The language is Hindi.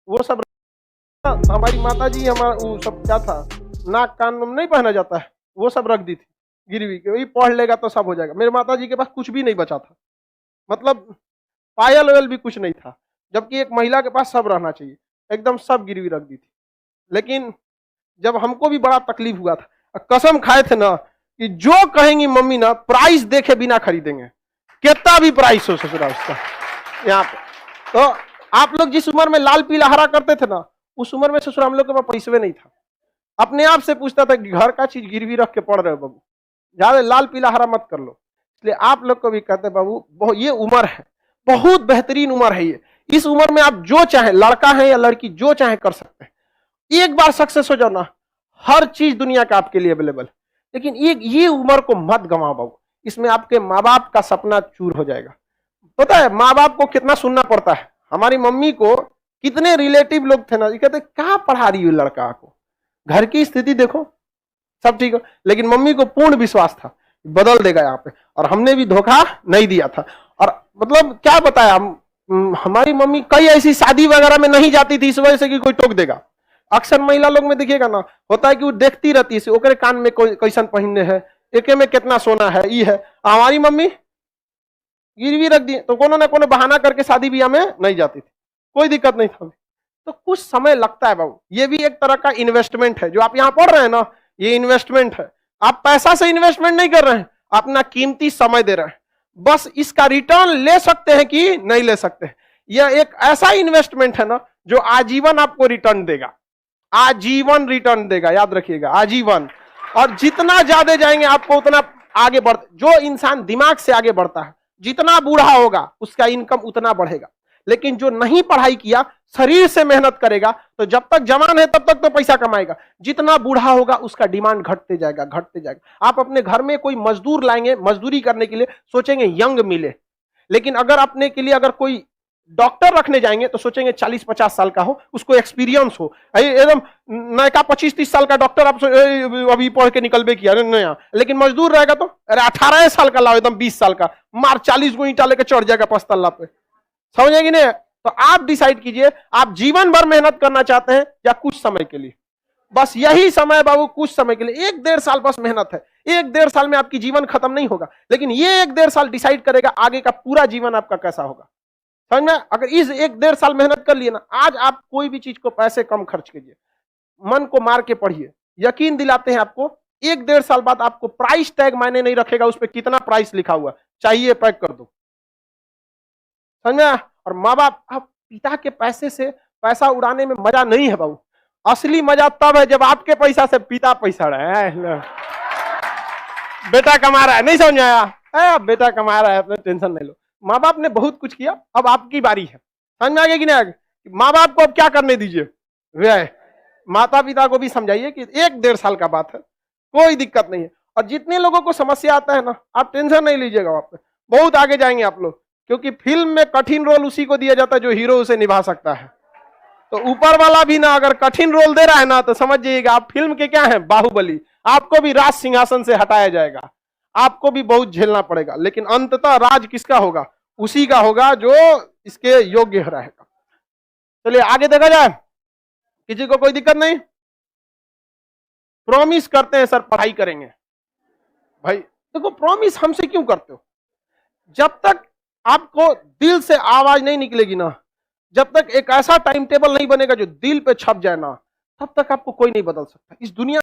वो सब हमारी माता जी हमारा वो सब क्या था, नाक कान में नहीं पहना जाता है, वो सब रख दी थी गिरवी के, वही पढ़ लेगा तो सब हो जाएगा। मेरे माता जी के पास कुछ भी नहीं बचा था, मतलब पायल वायल भी कुछ नहीं था, जबकि एक महिला के पास सब रहना चाहिए, एकदम सब गिरवी रख दी थी। लेकिन जब हमको भी बड़ा तकलीफ हुआ था, कसम खाए थे ना कि जो कहेंगी मम्मी ना प्राइस देखे बिना खरीदेंगे, कितना भी प्राइस हो ससुरा उसका। यहाँ पे तो आप लोग जिस उम्र में लाल पीला हरा करते थे ना, उस उम्र में ससुरा हम लोग के पास पैसे नहीं था। अपने आप से पूछता था कि घर का चीज गिरवी रख के पढ़ रहे हो बाबू, ज्यादा लाल पीला हरा मत कर लो। इसलिए आप लोग को भी कहते बाबू ये उम्र है, बहुत बेहतरीन उम्र है ये। इस उम्र में आप जो चाहे, लड़का है या लड़की, जो चाहे कर सकते हैं। एक बार सक्सेस हो जाओ ना, हर चीज दुनिया का आपके लिए अवेलेबल। लेकिन ये उम्र को मत गंवाओ बाबू, इसमें आपके माँ बाप का सपना चूर हो जाएगा। पता है माँ बाप को कितना सुनना पड़ता है। हमारी मम्मी को कितने रिलेटिव लोग थे ना, ये कहते क्या पढ़ा रही है लड़का को, घर की स्थिति देखो सब ठीक हो। लेकिन मम्मी को पूर्ण विश्वास था बदल देगा यहाँ पे, और हमने भी धोखा नहीं दिया था। और मतलब क्या बताया, हमारी मम्मी कई ऐसी शादी वगैरह में नहीं जाती थी इस वजह से कि कोई टोक देगा। अक्सर महिला लोग में देखिएगा ना, होता है कि वो देखती रहती है ओकरे कान में कैसन पहनने है, एके में कितना सोना है, ये है। हमारी मम्मी गिरवी रख दी तो कोनो ना कोनो बहाना करके शादी ब्याह में नहीं जाती थी, कोई दिक्कत नहीं था। तो कुछ समय लगता है बाबू, ये भी एक तरह का इन्वेस्टमेंट है। जो आप यहाँ पढ़ रहे हैं ना, ये इन्वेस्टमेंट है। आप पैसा से इन्वेस्टमेंट नहीं कर रहे हैं, अपना कीमती समय दे रहे हैं। बस इसका रिटर्न ले सकते हैं कि नहीं ले सकते। यह एक ऐसा इन्वेस्टमेंट है ना जो आजीवन आपको रिटर्न देगा, आजीवन रिटर्न देगा, याद रखिएगा, आजीवन। और जितना ज्यादा जाएंगे आपको उतना आगे बढ़, जो इंसान दिमाग से आगे बढ़ता है, जितना बूढ़ा होगा उसका इनकम उतना बढ़ेगा। लेकिन जो नहीं पढ़ाई किया, शरीर से मेहनत करेगा, तो जब तक जवान है तब तक तो पैसा कमाएगा। जितना बूढ़ा होगा उसका डिमांड घटते जाएगा, घटते जाएगा। आप अपने घर में कोई मजदूर लाएंगे, मजदूरी करने के लिए सोचेंगे यंग मिले। लेकिन अगर अपने के लिए अगर कोई डॉक्टर रखने जाएंगे तो सोचेंगे 40-50 साल का हो, उसको एक्सपीरियंस हो। एकदम नया 25-30 साल का डॉक्टर आप अभी पढ़ के निकलबे किया नया, लेकिन मजदूर रहेगा तो अरे 18 साल का लाओ, एकदम 20 साल का, मार 40 गो ईंटा लेके चढ़ जाएगा 5 तल्ला पे। समझेंगे नहीं? तो आप डिसाइड कीजिए, आप जीवन भर मेहनत करना चाहते हैं या कुछ समय के लिए। बस यही समय बाबू, कुछ समय के लिए, 1-1.5 साल बस मेहनत है। 1-1.5 साल में आपकी जीवन खत्म नहीं होगा, लेकिन ये 1-1.5 साल डिसाइड करेगा आगे का पूरा जीवन आपका कैसा होगा। समझ में? अगर इस 1-1.5 साल मेहनत कर लिए ना, आज आप कोई भी चीज को पैसे कम खर्च कीजिए, मन को मार के पढ़िए, यकीन दिलाते हैं आपको 1-1.5 साल बाद आपको प्राइस टैग मायने नहीं रखेगा, उस पर कितना प्राइस लिखा हुआ, चाहिए पैक कर दो। समझ में? और माँ बाप, आप पिता के पैसे से पैसा उड़ाने में मजा नहीं है बाबू। असली मजा तब है जब आपके पैसा से पिता पैसा रहा है, बेटा कमा रहा है। नहीं समझ आया? बेटा कमा रहा है, अपने टेंशन नहीं लो। माँ बाप ने बहुत कुछ किया, अब आपकी बारी है। समझ में आ गया कि नहीं? माँ बाप को अब क्या करने दीजिए, वे माता पिता को भी समझाइए कि 1-1.5 साल का बात है, कोई दिक्कत नहीं है। और जितने लोगों को समस्या आता है ना, आप टेंशन नहीं लीजिएगा, वहां पे बहुत आगे जाएंगे आप लोग। क्योंकि फिल्म में कठिन रोल उसी को दिया जाता है जो हीरो उसे निभा सकता है। तो ऊपर वाला भी ना अगर कठिन रोल दे रहा है ना, तो समझ जाइएगा आप फिल्म के क्या हैं, बाहुबली। आपको भी राज सिंहासन से हटाया जाएगा, आपको भी बहुत झेलना पड़ेगा, लेकिन अंततः राज किसका होगा? उसी का होगा जो इसके योग्य रहेगा। चलिए आगे देखा जाए, किसी को कोई दिक्कत नहीं? प्रॉमिस करते हैं सर पढ़ाई करेंगे, भाई देखो प्रॉमिस हमसे क्यों करते हो? जब तक आपको दिल से आवाज नहीं निकलेगी ना, जब तक एक ऐसा टाइम टेबल नहीं बनेगा जो दिल पे छप जाए ना, तब तक आपको कोई नहीं बदल सकता इस दुनिया